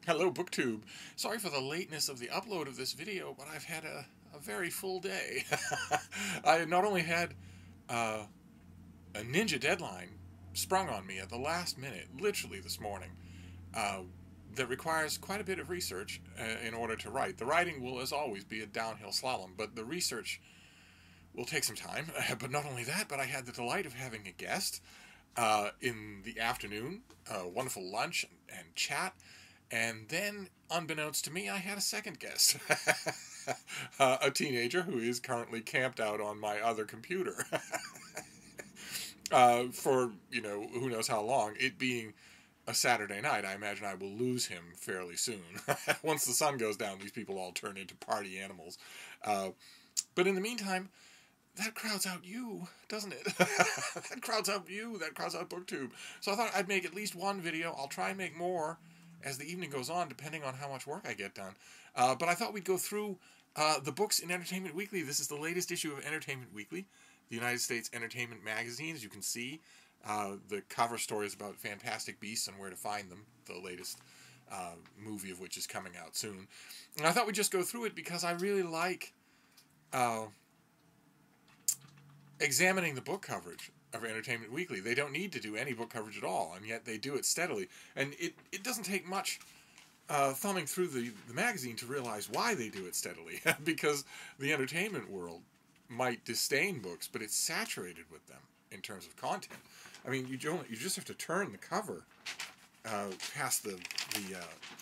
Hello, BookTube. Sorry for the lateness of the upload of this video, but I've had a very full day. I not only had uh, a ninja deadline sprung on me at the last minute, literally this morning, uh, that requires quite a bit of research in order to write. The writing will, as always, be a downhill slalom, but the research will take some time. But not only that, but I had the delight of having a guest in the afternoon, a wonderful lunch and chat. And then, unbeknownst to me, I had a second guest. A teenager who is currently camped out on my other computer. For, who knows how long. It being a Saturday night, I imagine I will lose him fairly soon. Once the sun goes down, these people all turn into party animals. But in the meantime, that crowds out you, doesn't it? That crowds out you, that crowds out BookTube. So I thought I'd make at least one video. I'll try and make more as the evening goes on, depending on how much work I get done. But I thought we'd go through the books in Entertainment Weekly. This is the latest issue of Entertainment Weekly, the United States Entertainment Magazine. As you can see, the cover story is about fantastic beasts and where to find them, the latest movie of which is coming out soon. And I thought we'd just go through it because I really like examining the book coverage of Entertainment Weekly. They don't need to do any book coverage at all, and yet they do it steadily. And it doesn't take much thumbing through the magazine to realize why they do it steadily. Because the entertainment world might disdain books, but it's saturated with them in terms of content. I mean, you just have to turn the cover past the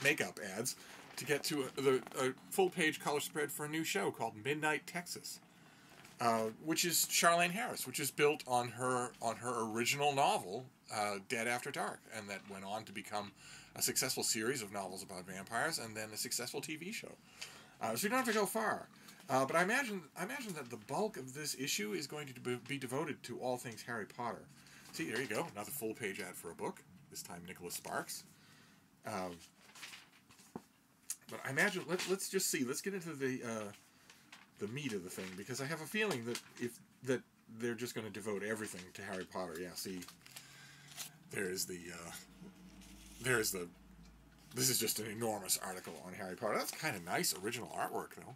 makeup ads to get to a full-page color spread for a new show called Midnight Texas. Which is Charlaine Harris, which is built on her original novel, Dead After Dark, and that went on to become a successful series of novels about vampires, and then a successful TV show. So you don't have to go far. But I imagine that the bulk of this issue is going to be devoted to all things Harry Potter. See, there you go, another full-page ad for a book. This time, Nicholas Sparks. But I imagine let's just see. Let's get into the meat of the thing, because I have a feeling that they're just going to devote everything to Harry Potter. Yeah, see, this is just an enormous article on Harry Potter. That's kind of nice original artwork, though.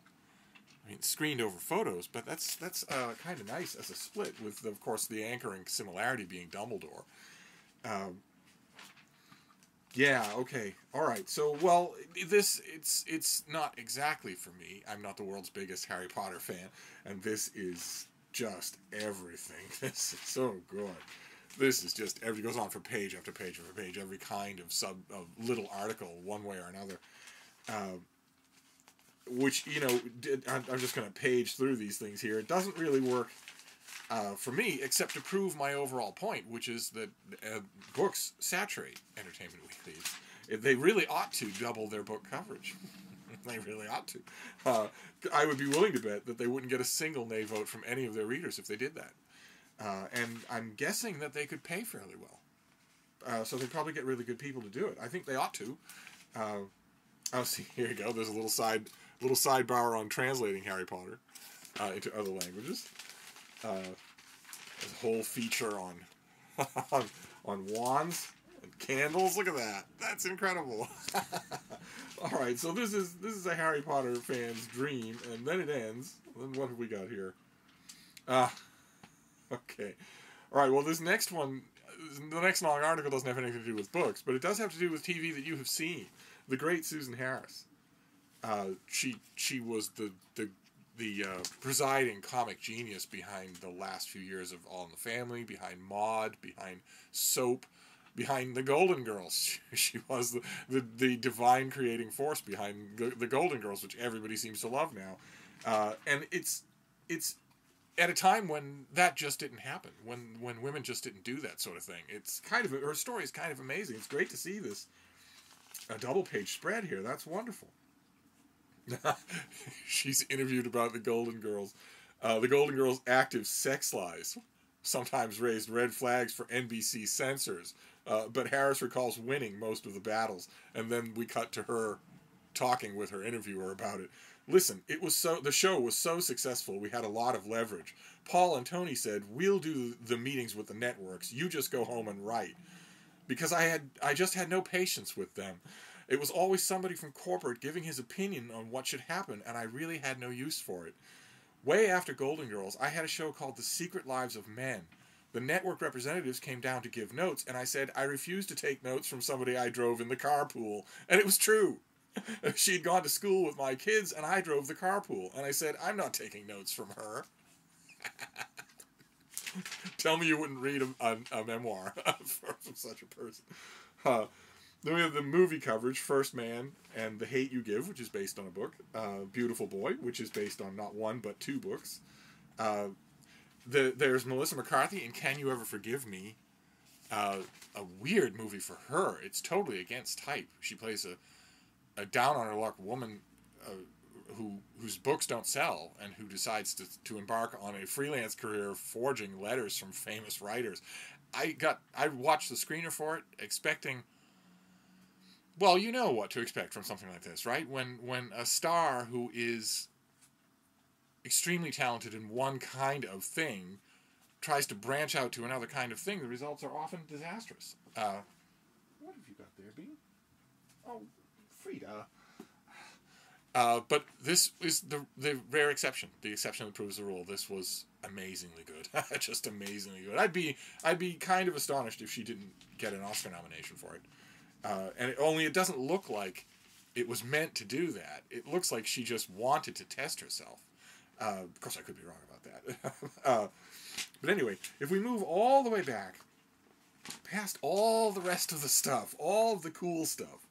I mean, screened over photos, but that's kind of nice as a split, with, of course, the anchoring similarity being Dumbledore. Yeah, okay. Alright, so, well, it's not exactly for me. I'm not the world's biggest Harry Potter fan, and this is just everything. This is so good. This is just, it goes on for page after page after page, every kind of little article, one way or another. Which, I'm just going to page through these things here. It doesn't really work for me, except to prove my overall point, which is that books saturate Entertainment Weekly. They really ought to double their book coverage. They really ought to. I would be willing to bet that they wouldn't get a single nay vote from any of their readers if they did that. And I'm guessing that they could pay fairly well. So they'd probably get really good people to do it. I think they ought to. See, here you go. There's a little sidebar on translating Harry Potter into other languages. There's a whole feature on on wands and candles. Look at that. That's incredible. Alright, so this is a Harry Potter fan's dream, and then it ends. Then what have we got here? Okay. Alright, well, this next one, the next long article doesn't have anything to do with books, but it does have to do with TV that you have seen. The great Susan Harris. She was the presiding comic genius behind the last few years of All in the Family, behind Maude, behind Soap, behind the Golden Girls. She was the divine creating force behind the Golden Girls, which everybody seems to love now. And it's at a time when that just didn't happen, when women just didn't do that sort of thing. It's kind of, her story is kind of amazing. It's great to see this a double-page spread here. That's wonderful. She's interviewed about the Golden Girls. The Golden Girls' active sex lies sometimes raised red flags for NBC censors, but Harris recalls winning most of the battles, and then we cut to her talking with her interviewer about it. Listen, the show was so successful, we had a lot of leverage. Paul and Tony said, we'll do the meetings with the networks, you just go home and write. Because I just had no patience with them. It was always somebody from corporate giving his opinion on what should happen, and I really had no use for it. Way after Golden Girls, I had a show called The Secret Lives of Men. The network representatives came down to give notes, and I said I refused to take notes from somebody I drove in the carpool. And it was true. She'd gone to school with my kids, and I drove the carpool. And I said, I'm not taking notes from her. Tell me you wouldn't read a memoir from such a person. Then we have the movie coverage, First Man and The Hate You Give, which is based on a book. Beautiful Boy, which is based on not one but two books. There's Melissa McCarthy in Can You Ever Forgive Me? A weird movie for her. It's totally against type. She plays a down-on-her-luck woman whose books don't sell and who decides to embark on a freelance career forging letters from famous writers. I watched the screener for it expecting... Well, you know what to expect from something like this, right? When a star who is extremely talented in one kind of thing tries to branch out to another kind of thing, the results are often disastrous. What have you got there, Bean? Oh, Frida. But this is the rare exception, the exception that proves the rule. This was amazingly good, just amazingly good. I'd be kind of astonished if she didn't get an Oscar nomination for it. And it doesn't look like it was meant to do that. It looks like she just wanted to test herself. Of course, I could be wrong about that. But anyway, if we move all the way back, past all the rest of the stuff, all of the cool stuff,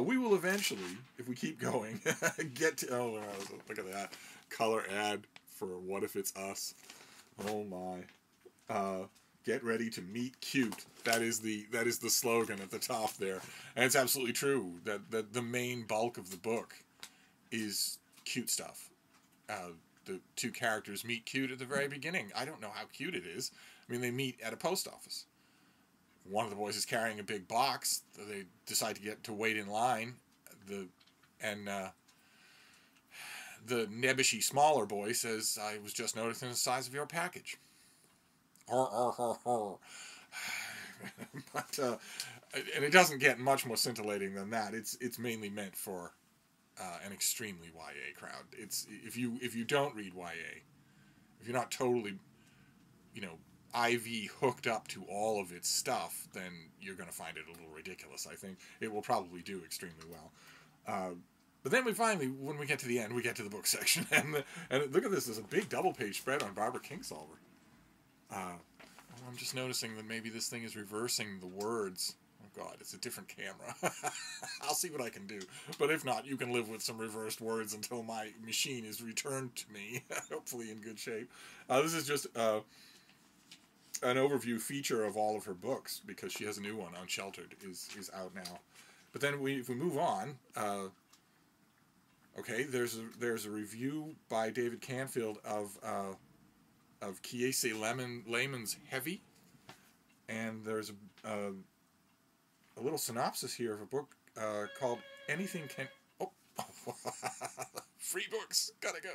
we will eventually, if we keep going, get to... Oh, look at that. Color ad for What If It's Us. Oh, my. Get ready to meet cute. That is the slogan at the top there. And it's absolutely true that the main bulk of the book is cute stuff. The two characters meet cute at the very beginning. I don't know how cute it is. I mean, they meet at a post office. One of the boys is carrying a big box. They decide to wait in line. The nebbishy smaller boy says, "I was just noticing the size of your package." But and it doesn't get much more scintillating than that. It's mainly meant for an extremely YA crowd. It's if you don't read YA, if you're not totally, IV hooked up to all of its stuff, then you're going to find it a little ridiculous. I think it will probably do extremely well. But then when we get to the end, we get to the book section, and look at this. There's a big double-page spread on Barbara Kingsolver. I'm just noticing that maybe this thing is reversing the words. Oh God, it's a different camera. I'll see what I can do. But if not, you can live with some reversed words until my machine is returned to me, hopefully in good shape. This is just an overview feature of all of her books, because she has a new one, Unsheltered, is out now. But then if we move on, okay, there's a review by David Canfield of Kiese Lehman's Heavy, and there's a little synopsis here of a book called Anything Can... Oh, free books, gotta go.